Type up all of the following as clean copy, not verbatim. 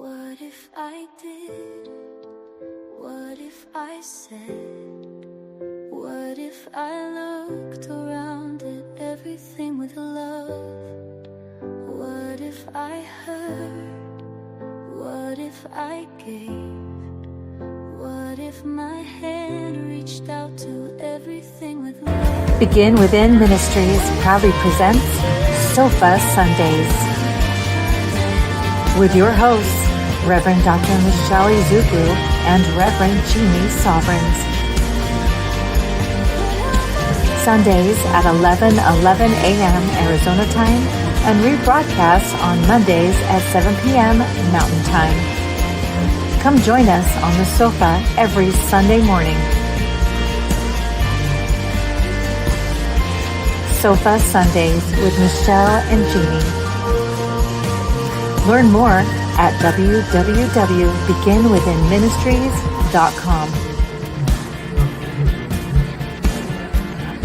What if I did? What if I said? What if I looked around at everything with love? What if I heard? What if I gave? What if my hand reached out to everything with love? Begin Within Ministries proudly presents Sofa Sundays with your hosts, Reverend Dr. Michelle Izuku and Reverend Jeannie Sovereigns. Sundays at 11:11 a.m. Arizona time and rebroadcasts on Mondays at 7 p.m. Mountain Time. Come join us on the sofa every Sunday morning. Sofa Sundays with Michelle and Jeannie. Learn more at www.beginwithinministries.com.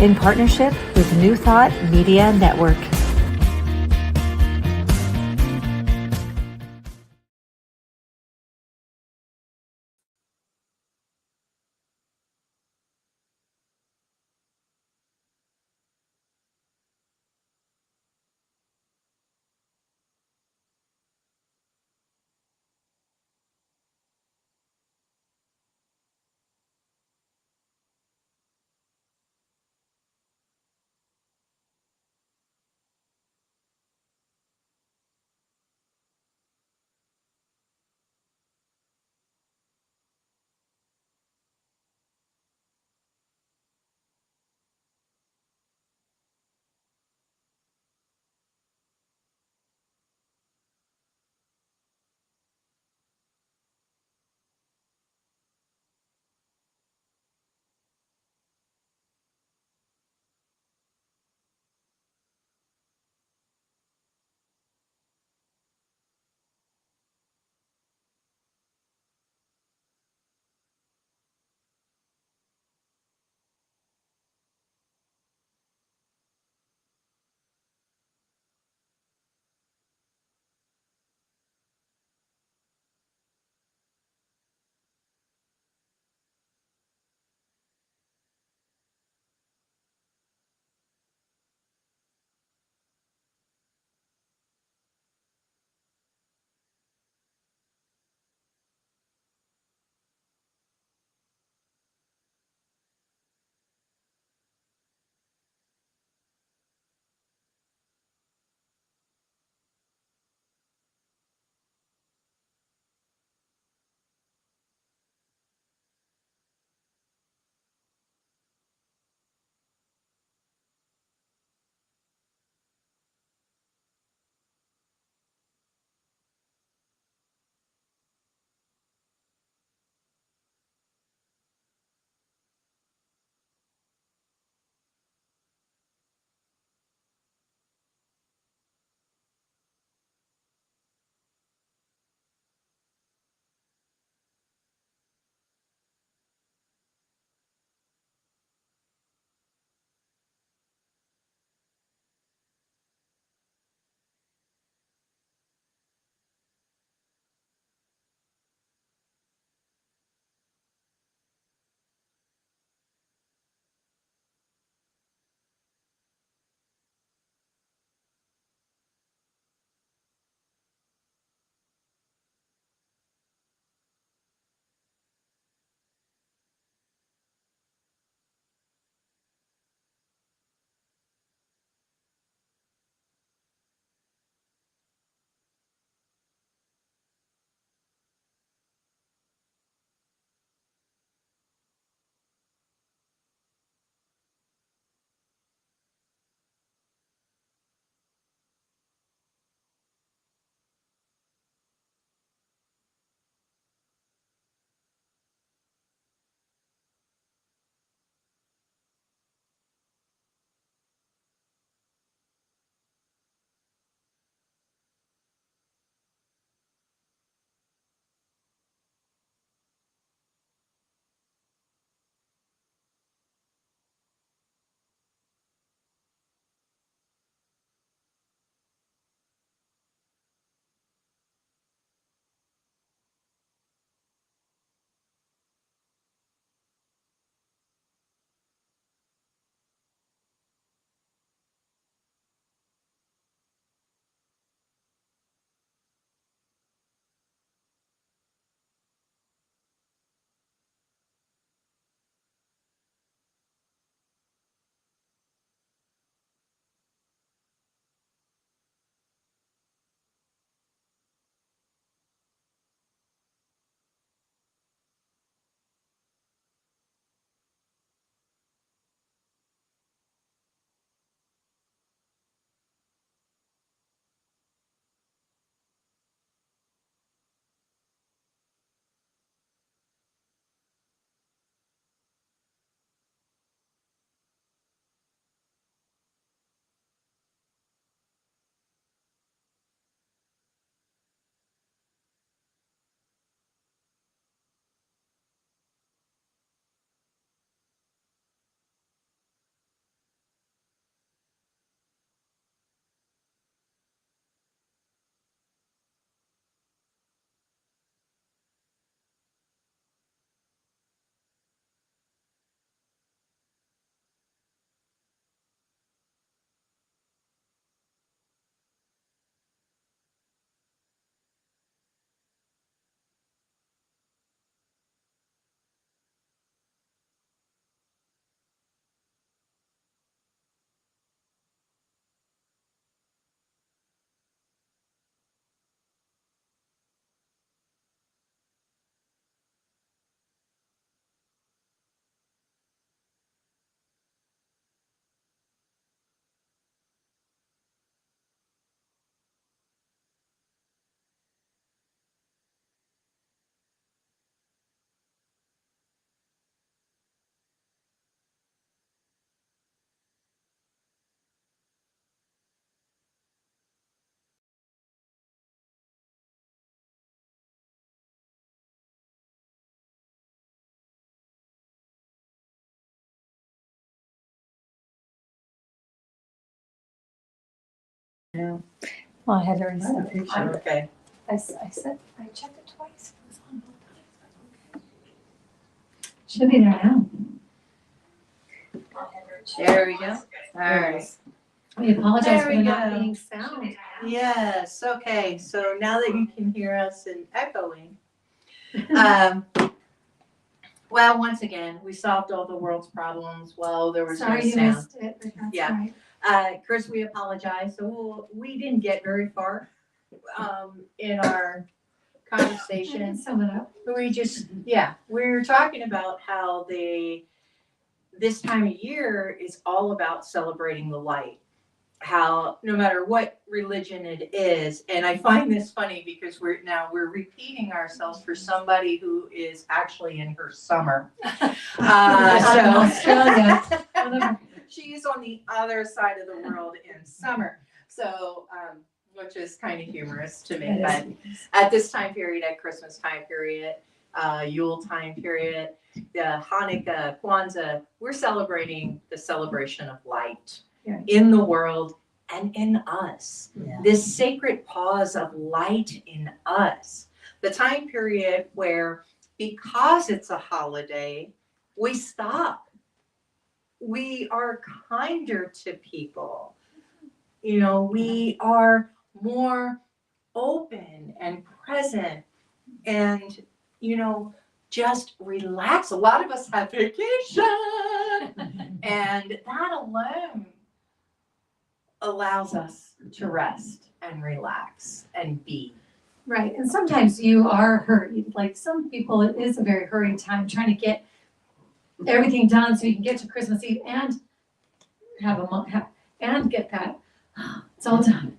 In partnership with New Thought Media Network. No. Well, I had to reset the picture. Okay. I said, I checked it twice. It was on both times. Should be there now. There we go. All right. We apologize There for we the not go. being sound. Yes. Okay. So now that you can hear us in echoing, well, once again, we solved all the world's problems. Well, there was Sorry no you sound. missed it, but that's Yeah. right. Chris, we apologize. So we didn't get very far in our I can conversation. sum it up. We were talking about how this time of year is all about celebrating the light. How no matter what religion it is, and I find this funny because we're repeating ourselves for somebody who is actually in her summer. Australia. She's on the other side of the world in summer. So, which is kind of humorous to me. But at this time period, at Christmas time period, Yule time period, the Hanukkah, Kwanzaa, we're celebrating the celebration of light in the world and in us. Yeah. This sacred pause of light in us. The time period where, because it's a holiday, we stop. We are kinder to people. We are more open and present and, just relax. A lot of us have vacation. And that alone allows us to rest and relax and be. Right. And sometimes you are hurried. Like some people, it is a very hurried time trying to get everything done so you can get to Christmas Eve and and get that. It's all done.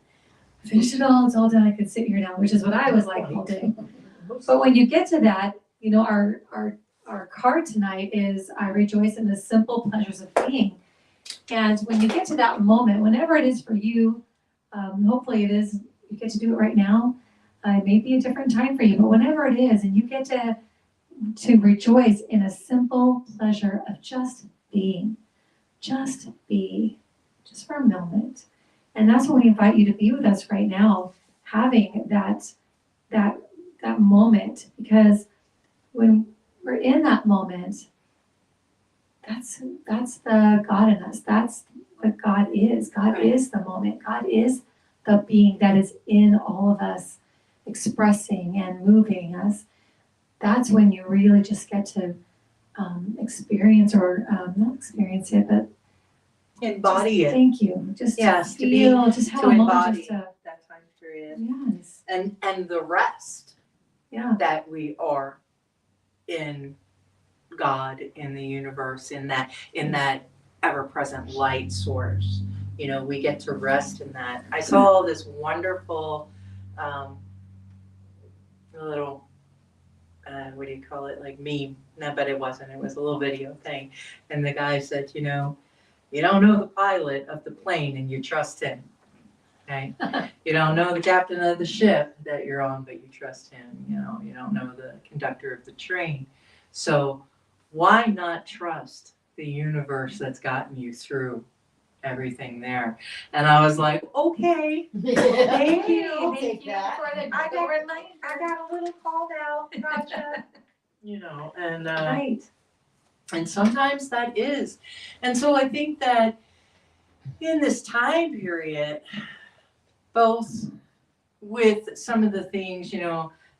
I finished it all. It's all done. I could sit here now, which is what I was like all day. But when you get to that, our card tonight is I rejoice in the simple pleasures of being. And when you get to that moment, whenever it is for you, hopefully it is, you get to do it right now. It may be a different time for you, but whenever it is, and you get to rejoice in a simple pleasure of just being, just be, just for a moment. And that's what we invite you to be with us right now, having that moment, because when we're in that moment, that's the God in us. That's what God is. God is the moment. God is the being that is in all of us, expressing and moving us. That's when you really just get to experience, or not experience it, but embody it. Thank you. Just feel, just have a moment just to that time period. Yes. And the rest that we are in God, in the universe, in that ever-present light source. We get to rest in that. I saw this wonderful little what do you call it, like meme? No, but it wasn't. It was a little video thing. And the guy said, you don't know the pilot of the plane and you trust him. Okay? You don't know the captain of the ship that you're on, but you trust him. You don't know the conductor of the train. So why not trust the universe that's gotten you through everything there? And I was like, okay, thank you. Thank you for the I got a little called out, gotcha. And right. And sometimes that is. And so I think that in this time period, both with some of the things,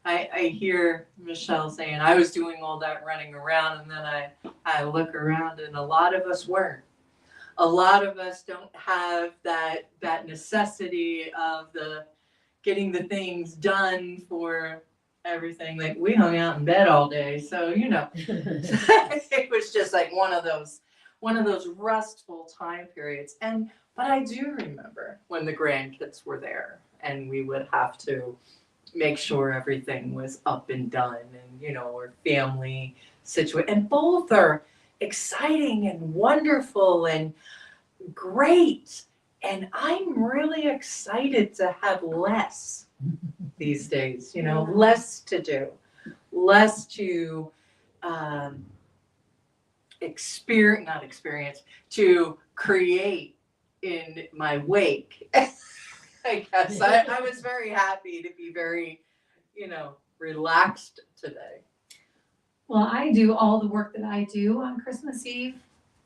I hear Michelle saying, I was doing all that running around, and then I look around and a lot of us weren't. A lot of us don't have that necessity of getting the things done for everything. Like we hung out in bed all day. So, it was just like one of those restful time periods. But I do remember when the grandkids were there and we would have to make sure everything was up and done, and our family situation, and both are exciting and wonderful and great, and I'm really excited to have less these days, less to do, less to to create in my wake. I guess I was very happy to be very, relaxed today. Well, I do all the work that I do on Christmas Eve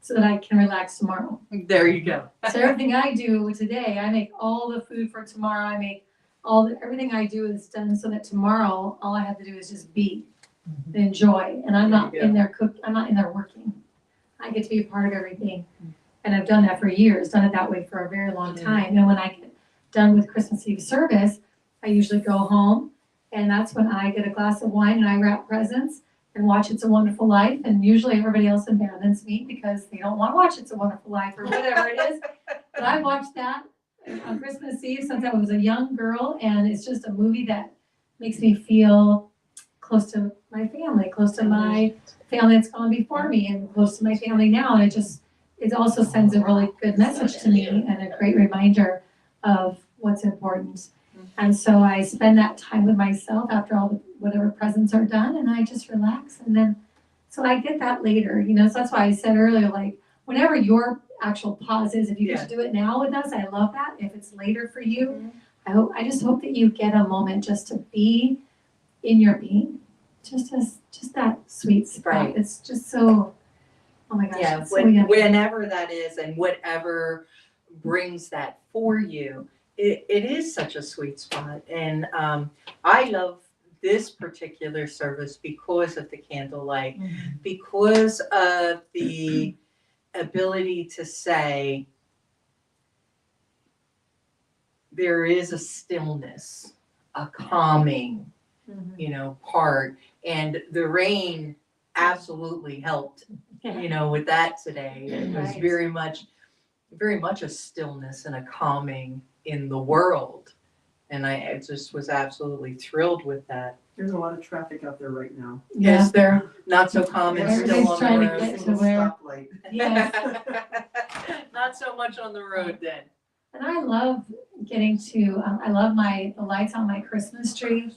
so that I can relax tomorrow. There you go. So everything I do today, I make all the food for tomorrow. I make everything I do is done so that tomorrow all I have to do is just be and enjoy. And I'm not in there I'm not in there working. I get to be a part of everything. And I've done that for years, done it that way for a very long time. And when I get done with Christmas Eve service, I usually go home, and that's when I get a glass of wine and I wrap presents and watch It's a Wonderful Life. And usually everybody else abandons me because they don't want to watch It's a Wonderful Life or whatever it is. But I watched that on Christmas Eve since I was a young girl, and it's just a movie that makes me feel close to my family, close to my family that's gone before me, and close to my family now. And it also sends a really good message to me and a great reminder of what's important. And so I spend that time with myself after all the whatever presents are done, and I just relax. And then, so I get that later, so that's why I said earlier, like, whenever your actual pause is, if you get to do it now with us, I love that. If it's later for you, I just hope that you get a moment just to be in your being, just that sweet spot. Right. It's just so, oh my gosh. Yeah, so yummy. whenever that is, and whatever brings that for you, it is such a sweet spot. And I love this particular service because of the candlelight, because of the ability to say there is a stillness, a calming, part. And the rain absolutely helped, with that today. It was very much a stillness and a calming in the world. And I just was absolutely thrilled with that. There's a lot of traffic out there right now. Is there not so calm and still on trying the to road? get to where, Stoplight. yes. Not so much on the road then. And I love getting to, I love the lights on my Christmas tree.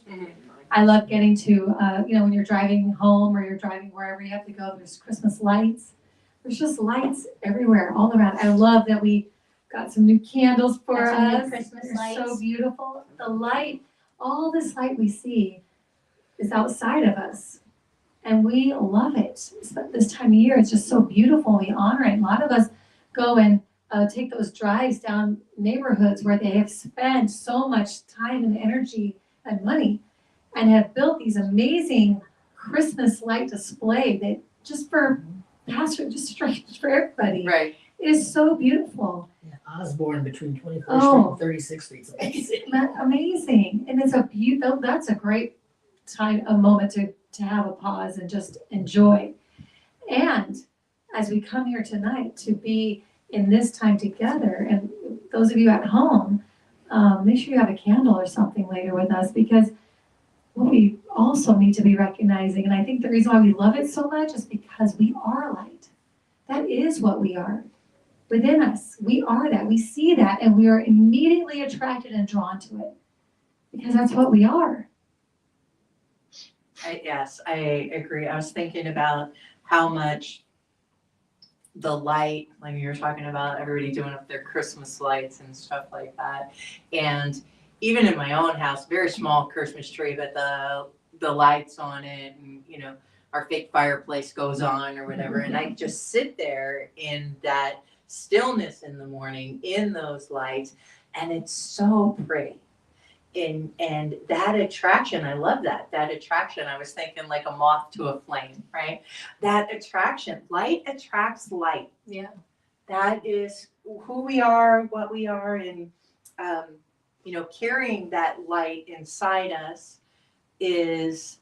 I love getting to, when you're driving home or you're driving wherever you have to go, there's Christmas lights. There's just lights everywhere, all around. I love that we got some new candles for Got some new us. Christmas They're lights. so beautiful. The light, all this light we see is outside of us. And we love it. This time of year, it's just so beautiful. We honor it. A lot of us go and take those drives down neighborhoods where they have spent so much time and energy and money and have built these amazing Christmas light display that just for everybody. Right. It is so beautiful. Yeah, Osborne between 21st Oh. Street and 36th Street. It's amazing. Amazing. And it's that's a great time, a moment to have a pause and just enjoy. And as we come here tonight to be in this time together, and those of you at home, make sure you have a candle or something later with us, because what we also need to be recognizing, and I think the reason why we love it so much is because we are light. That is what we are. Within us, we are that. We see that, and we are immediately attracted and drawn to it because that's what we are. Yes, I agree. I was thinking about how much the light, like you were talking about everybody doing up their Christmas lights and stuff like that. And even in my own house, very small Christmas tree, but the lights on it, and our fake fireplace goes on or whatever. And I just sit there in that stillness in the morning in those lights, and it's so pretty. And that attraction, I love that attraction. I was thinking like a moth to a flame, right? That attraction, light attracts light. Yeah. That is who we are, what we are, and carrying that light inside us is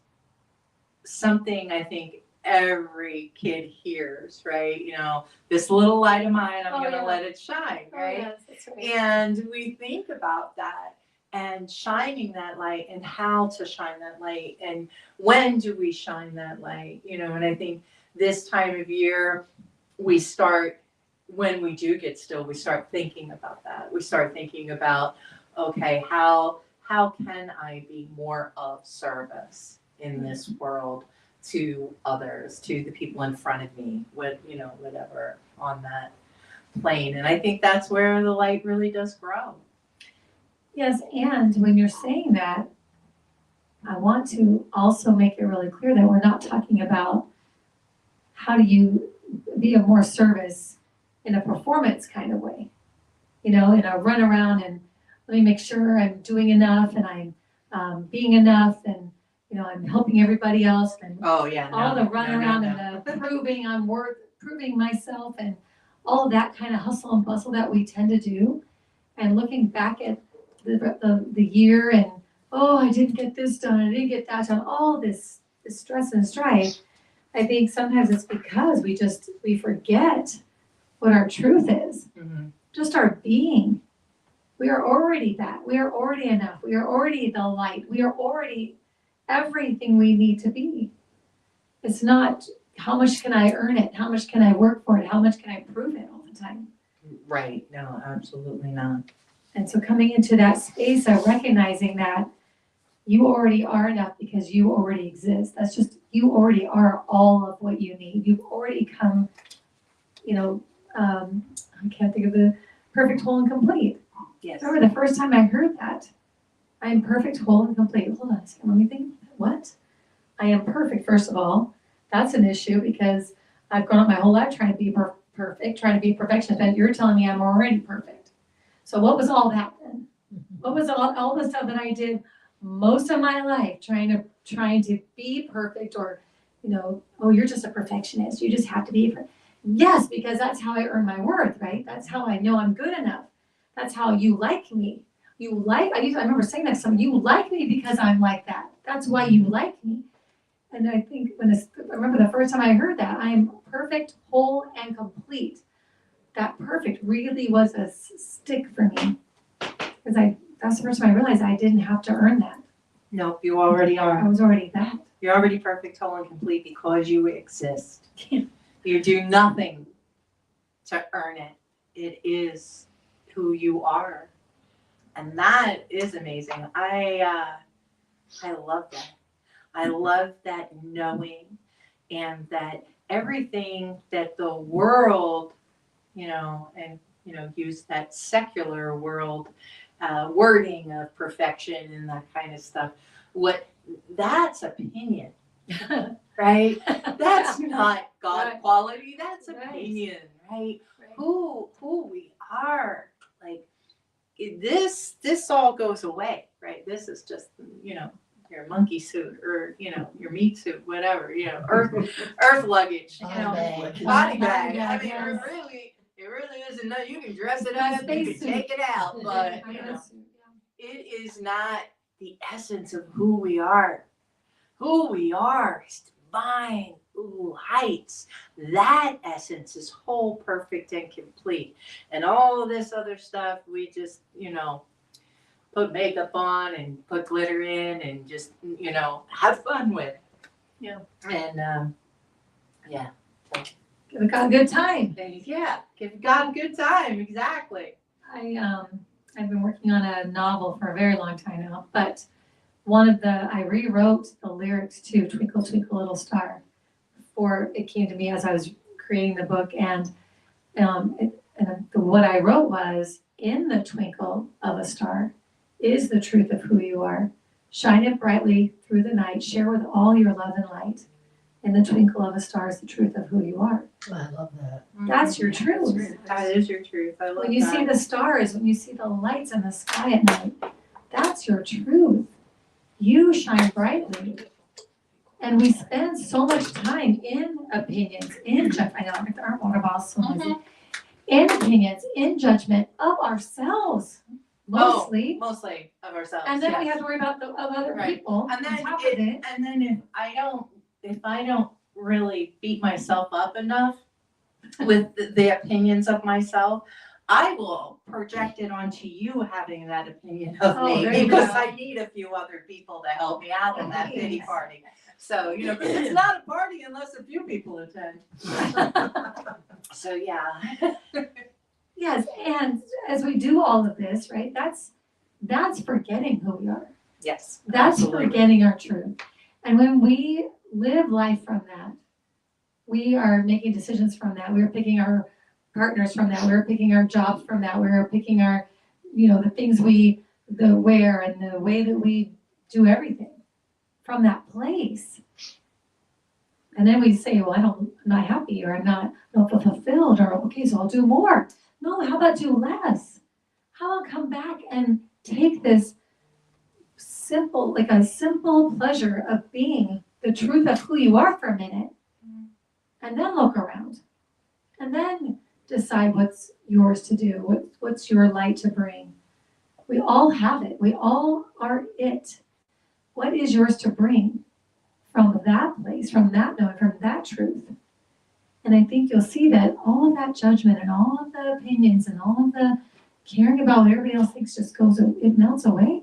something I think every kid hears, right? This little light of mine, I'm gonna let it shine, right? yes, that's right. And we think about that and shining that light and how to shine that light and when do we shine that light, and I think this time of year we start, when we do get still, we start thinking about that. We start thinking about, okay, how can I be more of service in this world to others, to the people in front of me, whatever on that plane. And I think that's where the light really does grow. Yes, and when you're saying that, I want to also make it really clear that we're not talking about how do you be of more service in a performance kind of way. You know, in a run around and let me make sure I'm doing enough and I'm being enough and, you know, I'm helping everybody else and Oh, yeah, no. all the run no, around no. and the proving I'm worth, proving myself and all of that kind of hustle and bustle that we tend to do. And looking back at the year and, oh, I didn't get this done, I didn't get that done, all this stress and strife. I think sometimes it's because we forget what our truth is. Mhm. Just our being. We are already that. We are already enough. We are already the light. We are already everything we need to be. It's not how much can I earn it? How much can I work for it? How much can I prove it all the time? Right, no, absolutely not. And so coming into that space of recognizing that you already are enough because you already exist. That's just, you already are all of what you need. You've already come, you know, I can't think of the perfect, whole, and complete. Yes. Remember the first time I heard that? I am perfect, whole, and complete. Hold on a second, let me think. What? I am perfect, first of all. That's an issue because I've grown up my whole life trying to be perfect, trying to be perfectionist, and you're telling me I'm already perfect. So what was all that then? What was all the stuff that I did most of my life trying to be perfect, or, you know, oh, you're just a perfectionist. You just have to be perfect. Yes, because that's how I earn my worth, right? That's how I know I'm good enough. That's how you like me. I remember saying that to someone, you like me because I'm like that. That's why you like me. And I think I remember the first time I heard that, I am perfect, whole, and complete. That perfect really was a stick for me. Because that's the first time I realized I didn't have to earn that. Nope, you already I are. was already that. You're already perfect, whole, and complete because you exist. You do nothing to earn it. It is who you are. And that is amazing. I love that. I love that knowing, and that everything that the world, you know, and, you know, use that secular world wording of perfection and that kind of stuff. That's opinion, right? That's not God Right. quality. That's Right. opinion, right? Who we are, like this all goes away, right? This is just, you know, your monkey suit, or, you know, your meat suit, whatever, you know, earth luggage, you know, body bag. I mean, Yes. it really isn't. No, you can dress it up, you can take it out, but you know, it is not the essence of who we are. Who we are is divine lights. That essence is whole, perfect, and complete. And all this other stuff, we just, you know, put makeup on and put glitter in and just, you know, have fun with. Yeah. And yeah. Give God a good time. Yeah, give God a good time, exactly. I've been working on a novel for a very long time now, but I rewrote the lyrics to Twinkle Twinkle Little Star before it came to me as I was creating the book. And what I wrote was, in the twinkle of a star is the truth of who you are. Shine it brightly through the night, share with all your love and light. In the twinkle of a star is the truth of who you are. I love that. That's your truth. That is your truth. I love When you see the stars, when you see the lights in the sky at night, that's your truth. You shine brightly. And we spend so much time in opinions, in judgment. I know, our water bottle's so busy. In opinions, in judgment of ourselves, mostly. Mostly of ourselves. And then yes. we have to worry about of other Right. people. And then on top of it. and then if I don't really beat myself up enough with the opinions of myself, I will project it onto you having that opinion of Oh, there me, you because go. I need a few other people to help me out in that pity Yes. party. So, you know, 'cause it's not a party unless a few people attend. So yeah. Yes, and as we do all of this, right, that's forgetting who we are. Yes. That's absolutely. forgetting our truth. And when we live life from that, we are making decisions from that. We're picking our partners from that. We're picking our jobs from that. We're picking our, you know, the things we the where and the way that we do everything from that place. And then we say, well, I'm not happy, or I don't feel fulfilled, or okay, so I'll do more. No, how about do less? How about come back and take this simple, like a simple pleasure of being the truth of who you are for a minute, and then look around, and then decide what's yours to do, what's your light to bring. We all have it. We all are it. What is yours to bring from that place, from that knowing, from that truth? And I think you'll see that all of that judgment and all of the opinions and all of the caring about what everybody else thinks just it melts away.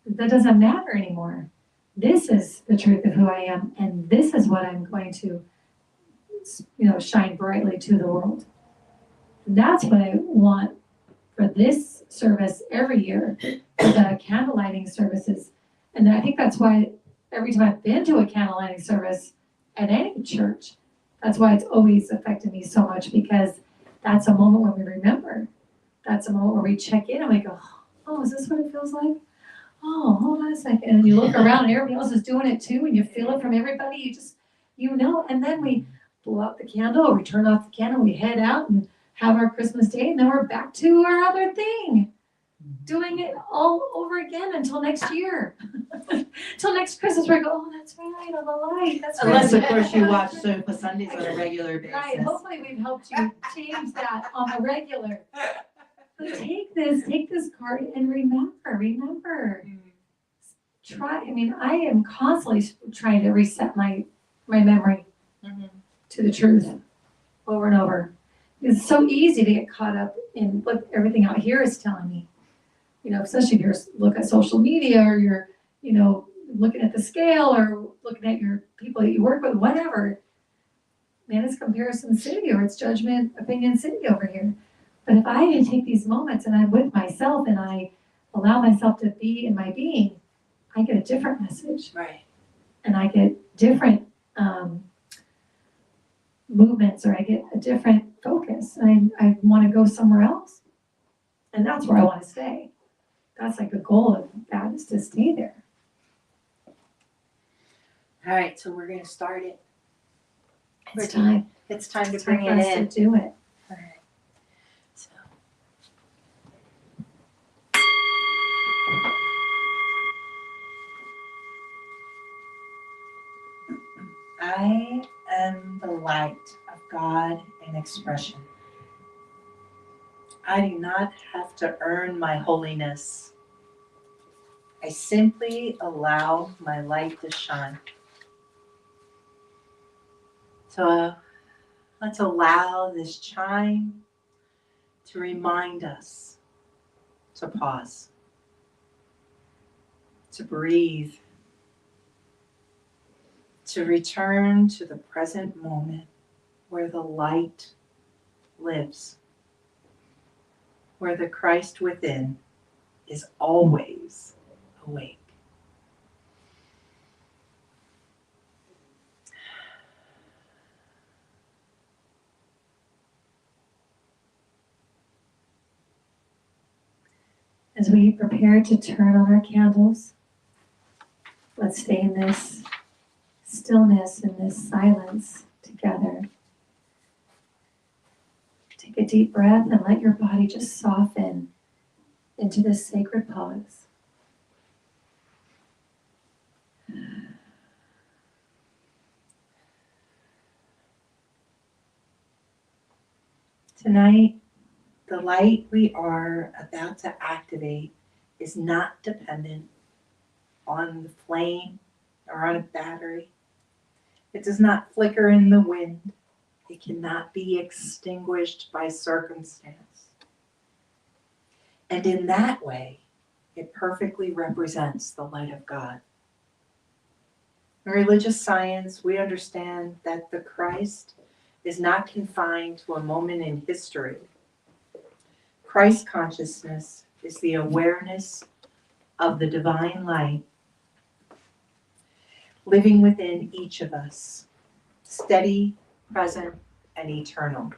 That doesn't matter anymore. This is the truth of who I am, and this is what I'm going to, shine brightly to the world. And that's what I want for this service every year, the candle lighting services. And I think that's why every time I've been to a candle lighting service at any church, that's why it's always affected me so much, because that's a moment when we remember. That's a moment where we check in and we go, oh, is this what it feels like? Oh, hold on a second. And you look around and everybody else is doing it too, and you feel it from everybody. You just, and then we blow out the candle, or we turn off the candle, we head out and have our Christmas day, and then we're back to our other thing, doing it all over again until next year. Till next Christmas, we go, oh, that's right, on the light. That's right. Unless, of course, you watch Sofa Sundays on a regular basis. Right, hopefully we've helped you change that on the regular. But take this card and remember. I am constantly trying to reset my memory to the truth over and over. It's so easy to get caught up in what everything out here is telling me. Especially if you're look at social media, or you're, looking at the scale, or looking at your people that you work with, whatever. Man, it's comparison city, or it's judgment opinion city over here. But if I take these moments and I'm with myself and I allow myself to be in my being, I get a different message. Right. And I get different movements, or I get a different focus. I want to go somewhere else. And that's where I want to stay. That's like the goal of that, is to stay there. All right, so we're going to start it. It's time. It's time to It's time bring for it us in. to do it. All right. So. I am the light of God in expression. I do not have to earn my holiness. I simply allow my light to shine. So let's allow this chime to remind us to pause, to breathe, to return to the present moment where the light lives, where the Christ within is always awake. As we prepare to turn on our candles, let's stay in this stillness and this silence together. Take a deep breath and let your body just soften into this sacred pause. Tonight, the light we are about to activate is not dependent on the flame or on a battery. It does not flicker in the wind. It cannot be extinguished by circumstance. And in that way, it perfectly represents the light of God. In religious science, we understand that the Christ is not confined to a moment in history. Christ consciousness is the awareness of the divine light living within each of us, steady, present, and eternal.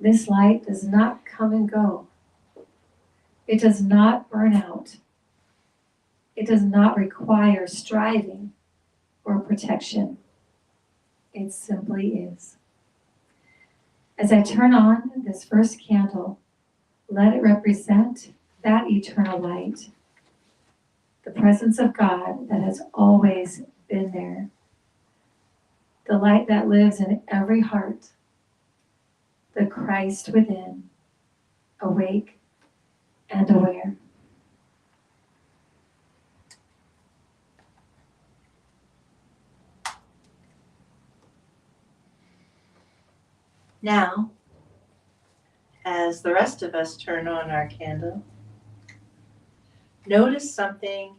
This light does not come and go. It does not burn out. It does not require striving or protection. It simply is. As I turn on this first candle, let it represent that eternal light, the presence of God that has always been there, the light that lives in every heart, the Christ within, awake and aware. Now, as the rest of us turn on our candle, notice something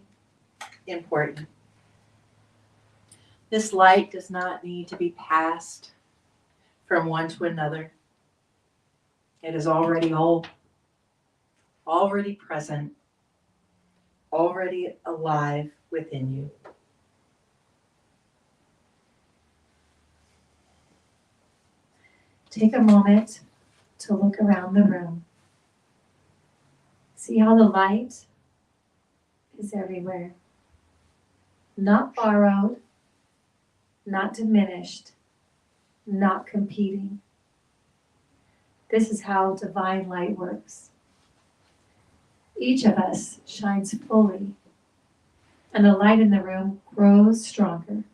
important. This light does not need to be passed from one to another. It is already whole, already present, already alive within you. Take a moment to look around the room. See how the light is everywhere. Not borrowed, not diminished, not competing. This is how divine light works. Each of us shines fully, and the light in the room grows stronger,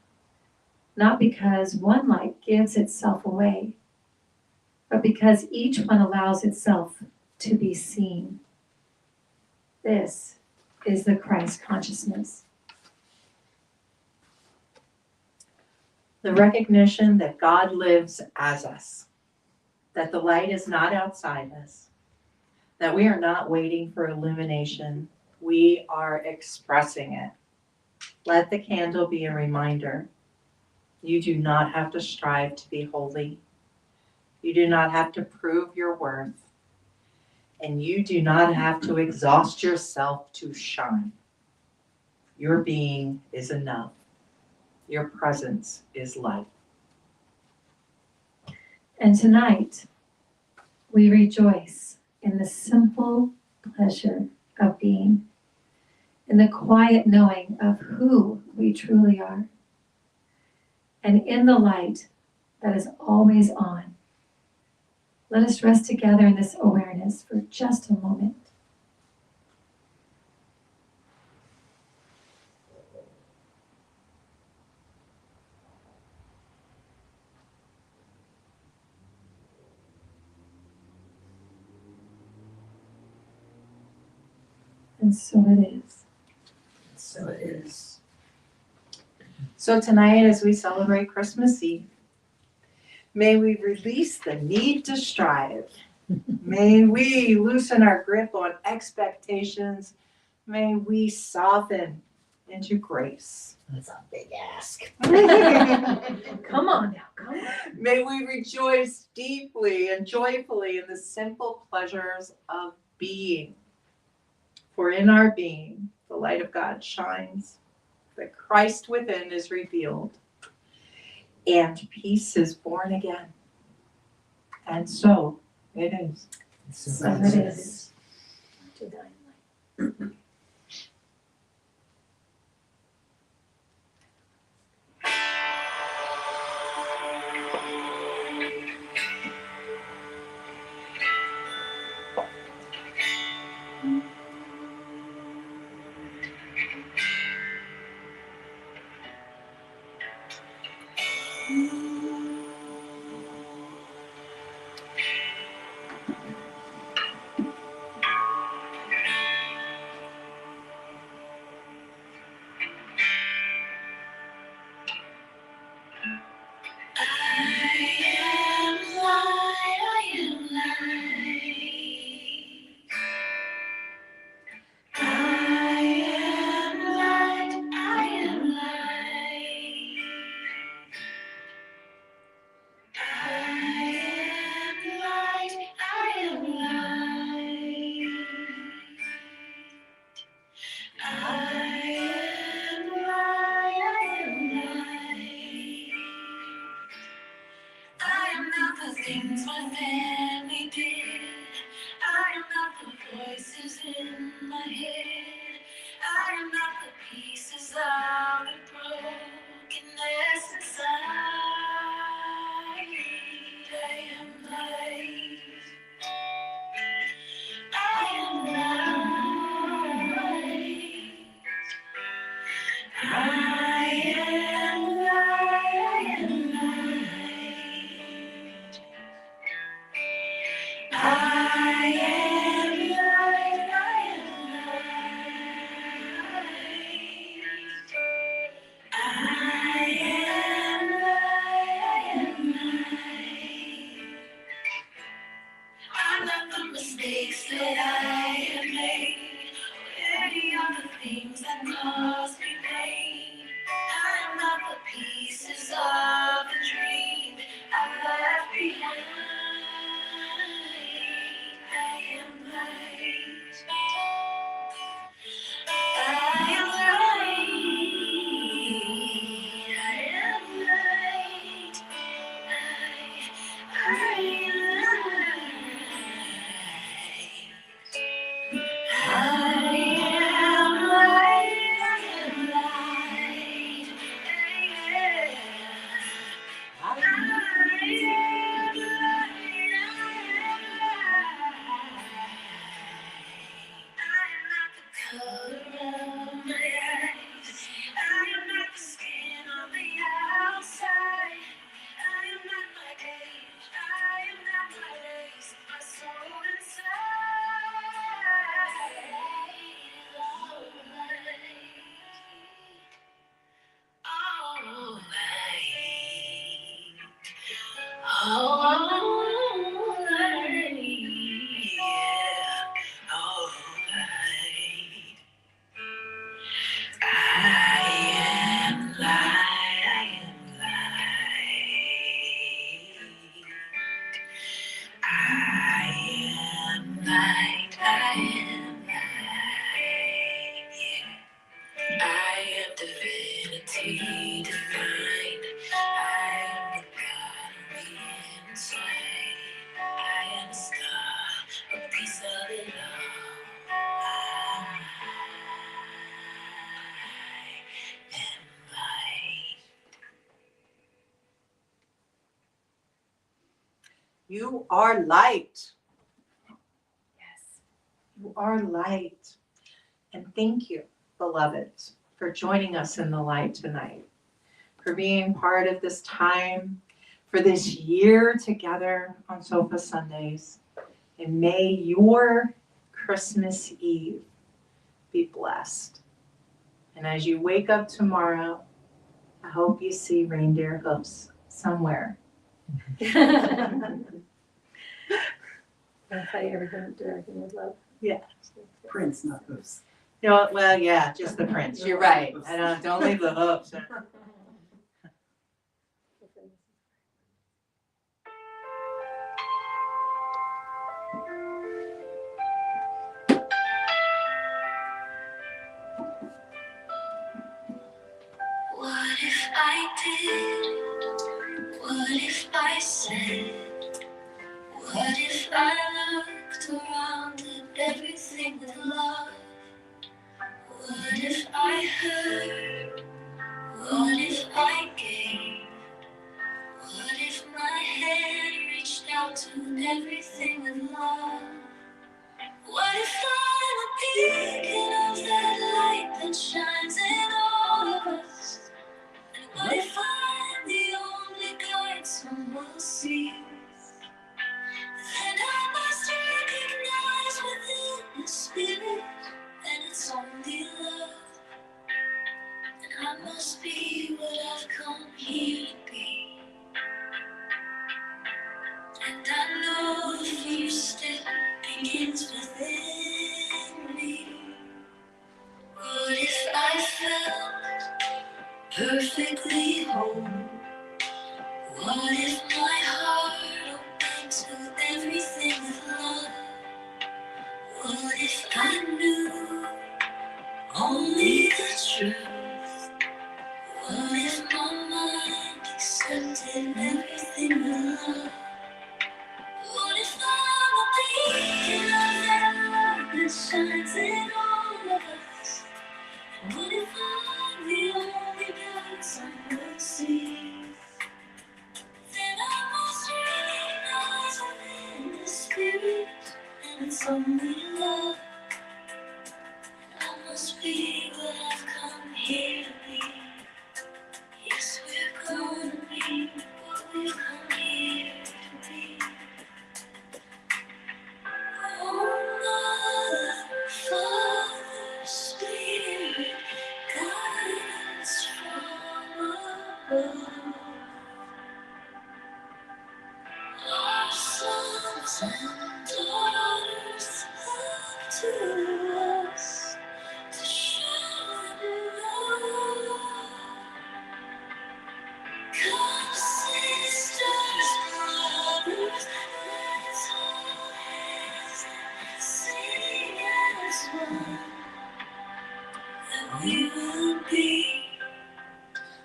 not because one light gives itself away, but because each one allows itself to be seen. This is the Christ consciousness. The recognition that God lives as us, that the light is not outside us, that we are not waiting for illumination, we are expressing it. Let the candle be a reminder. You do not have to strive to be holy. You do not have to prove your worth. And you do not have to exhaust yourself to shine. Your being is enough. Your presence is light. And tonight, we rejoice in the simple pleasure of being, in the quiet knowing of who we truly are, and in the light that is always on. Let us rest together in this awareness for just a moment. And so it is. So it is. So tonight, as we celebrate Christmas Eve, may we release the need to strive. May we loosen our grip on expectations. May we soften into grace. That's a big ask. Come on now, come on. May we rejoice deeply and joyfully in the simple pleasures of being. For in our being, the light of God shines, the Christ within is revealed, and peace is born again. And so it is. So it is. Divine light. I am light. I am light. I am light. I'm not the mistakes that I have made, or any of the things that cause me pain. I'm not the pieces of a dream I left behind. I am light. I am light. I am light. I am divinity divine. I am the God on the inside. I am a star, a piece of it all. I am light. You are light. Yes. You are light. And thank you, beloveds, for joining us in the light tonight, for being part of this time, for this year together on Sofa Sundays. And may your Christmas Eve be blessed. And as you wake up tomorrow, I hope you see reindeer hoofs somewhere. I'll tell you everything with love. Prince, not hoofs. No, well, yeah, just the prince. You're right. Don't leave the hooves. What if I did? What if I said? What if I looked around at everything with love? What if I heard? What if I gave? What if my hand reached out to everything with love? What if I'm a beacon of that light that shines in all of us? And what if I'm the only guide someone will see? Then I must recognize within the spirit that it's only love. And I must be what I've come here to be. And I know the first step begins within me. What if I felt perfectly whole? What if my heart opened to everything with love? What if I knew only the truth? What if my mind accepted everything with love? What if I'm a beacon of that light that shines in all of us? What if I'm the only God someone sees? Then I must recognize within the spirit, and it's only love. I must be what I've come here to be. we will be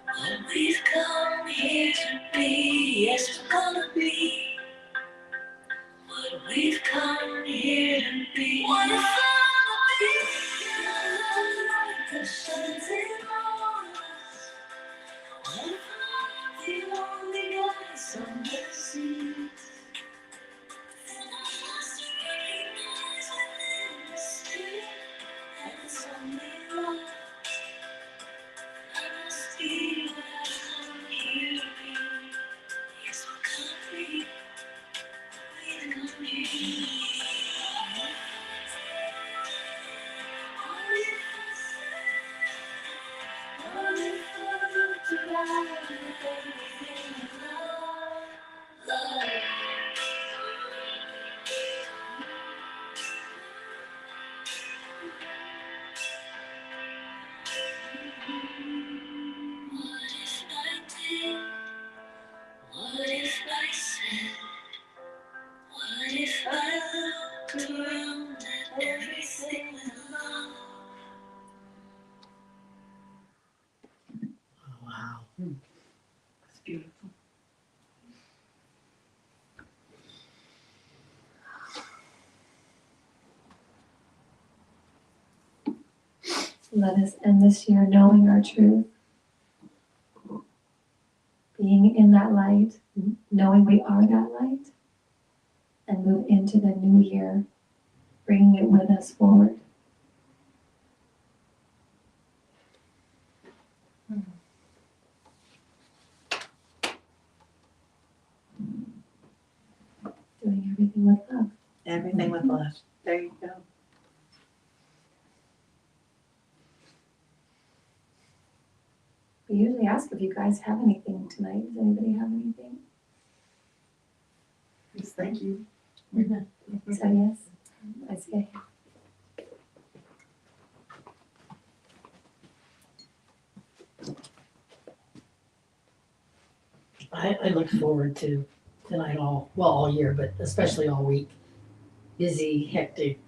what we've come here to be. Yes, we're gonna be what we've come here to be. What if I'ma be the shines in on us? What if I'm the only eyes on the seas? Then I must recognize within the spirit that it's only love. I must be what I've come here to be. Yes, we're gonna be. We're gonna be. What if I say, what if I looked around with everything in love, love? What if I did? What if I said? What if I looked around at everything with love? Wow. It's beautiful. Let us end this year knowing our truth, being in that light, knowing we are that light, and move into the new year, bringing it with us forward. Doing everything with love. Everything with love. There you go. We usually ask if you guys have anything tonight. Does anybody have anything? Yes, thank you. Say yes. I say. I look forward to tonight all year, but especially all week. Busy, hectic,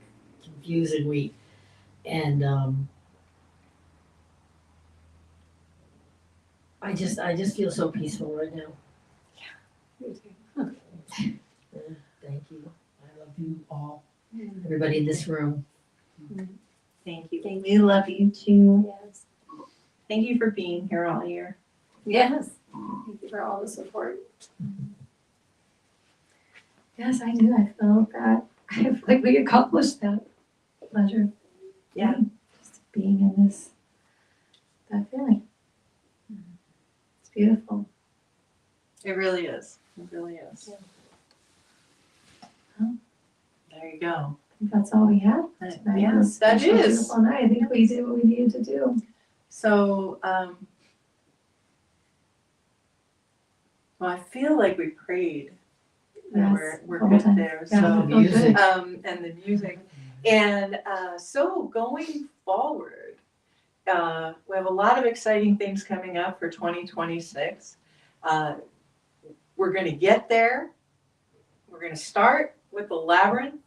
confusing week. And I just feel so peaceful right now. Thank you. I love you all. Everybody in this room. Thank you. We love you too. Yes. Thank you for being here all year. Yes. Thank you for all the support. Yes, I do. I felt that. I feel like we accomplished that pleasure. Yeah. Just being in this, that feeling. It's beautiful. It really is. It really is. Oh. There you go. I think that's all we have tonight. Yeah, It was a that special, is. beautiful night. I think we did what we needed to do. So, well, I feel like we prayed. And Yes, we're couple good times. there. Yeah, So, it felt good. and the music. And so going forward, we have a lot of exciting things coming up for 2026. We're going to get there. We're going to start with the Labyrinth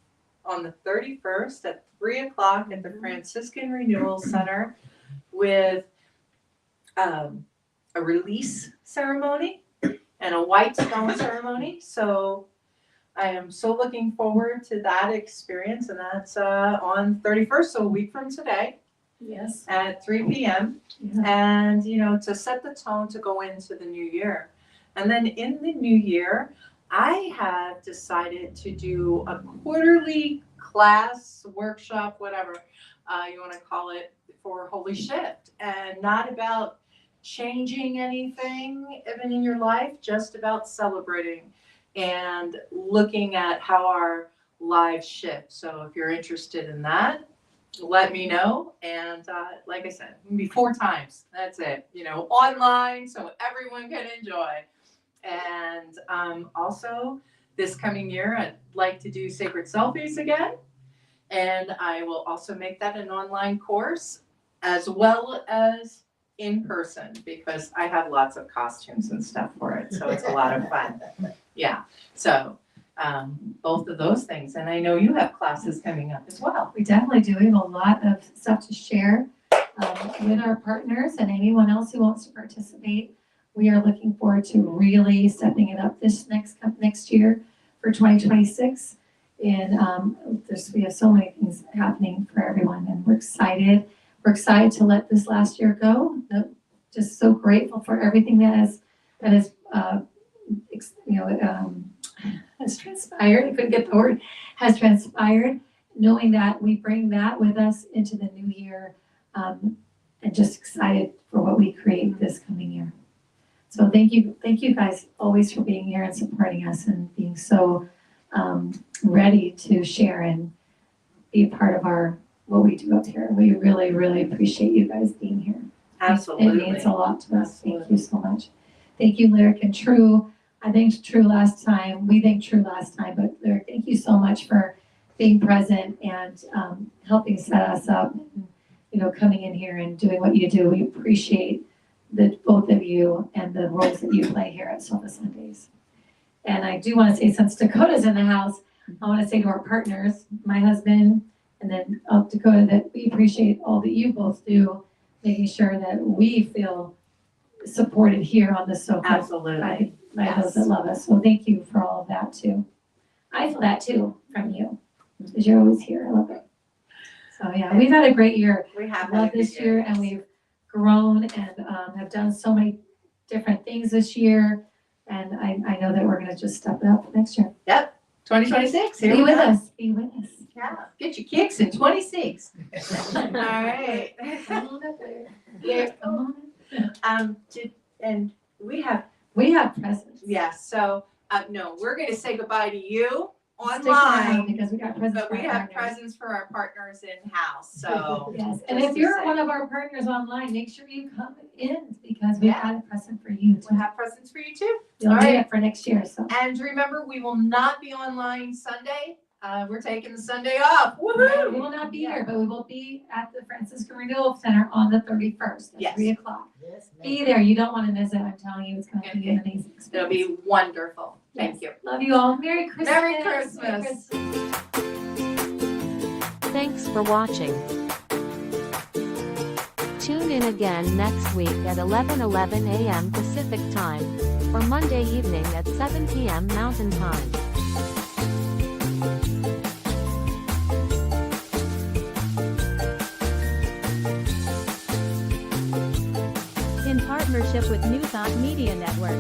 on the 31st at 3 o'clock at the Franciscan Renewal Center with a release ceremony and a white stone ceremony. So I am so looking forward to that experience, and that's on 31st, so a week from today Yes. at 3 p.m. Yeah. And, to set the tone to go into the new year. And then in the new year, I have decided to do a quarterly class, workshop, whatever you want to call it, for Holy Shift. And not about changing anything even in your life, just about celebrating and looking at how our lives shift. So if you're interested in that, let me know. And like I said, maybe 4 times. That's it. Online so everyone can enjoy. And also this coming year, I'd like to do Sacred Selfies again. And I will also make that an online course as well as in person, because I have lots of costumes and stuff for it. So it's a lot of fun. Yeah. So both of those things. And I know you have classes coming up as well. We definitely do. We have a lot of stuff to share. with our partners and anyone else who wants to participate. We are looking forward to really stepping it up this next year for 2026. And we have so many things happening for everyone, and we're excited. We're excited to let this last year go. Just so grateful for everything that has transpired. I couldn't get the word. Has transpired. Knowing that we bring that with us into the new year, and just excited for what we create this coming year. So thank you guys always for being here and supporting us and being so ready to share and be a part of what we do up here. We really, really appreciate you guys being here. Absolutely. It means a lot to us. Thank you so much. Thank you, Lyric and True. I thanked True last time. We thanked True last time, but Lyric, thank you so much for being present and helping set us up. And, coming in here and doing what you do. We appreciate both of you and the roles that you play here at Sofa Sundays. And I do want to say, since Dakota's in the house, I want to say to our partners, my husband, and then Dakota, that we appreciate all that you both do, making sure that we feel supported here on the sofa. Absolutely. By those that love us. So thank you for all of that too. I feel that too from you, because you're always here. I love it. So yeah, we've had a great year. We have Love this year, and we've grown and have done so many different things this year. And I know that we're going to just step it up next year. Yep. 2026. Here Be we with go. us. Be with us. Yeah. Get your kicks in 26. All right. Come on up there. Yeah, come on. And we have, presents. yes. So no, we're going to say goodbye to you Stick around online, because we got presents. but we for our have partners. presents for our partners in house. So Yes, and just if to you're say. one of our partners online, make sure you come in because we've got a present for you too. we'll have presents for you too. You'll all need right. it for next year. So And remember, we will not be online Sunday. We're taking the Sunday off. we Woohoo! will not be here, but we will be at the Francisco Renewal Center on the 31st at Yes. 3 o'clock. Yes, ma'am. Be there. You don't want to miss it. I'm telling you, it's going to be an amazing experience. It'll be wonderful. Thank you. Love you all. Merry Christmas. Merry Christmas. Thanks for watching. Tune in again next week at 11:11 a.m. Pacific Time, or Monday evening at 7 p.m. Mountain Time. In partnership with New Thought Media Network.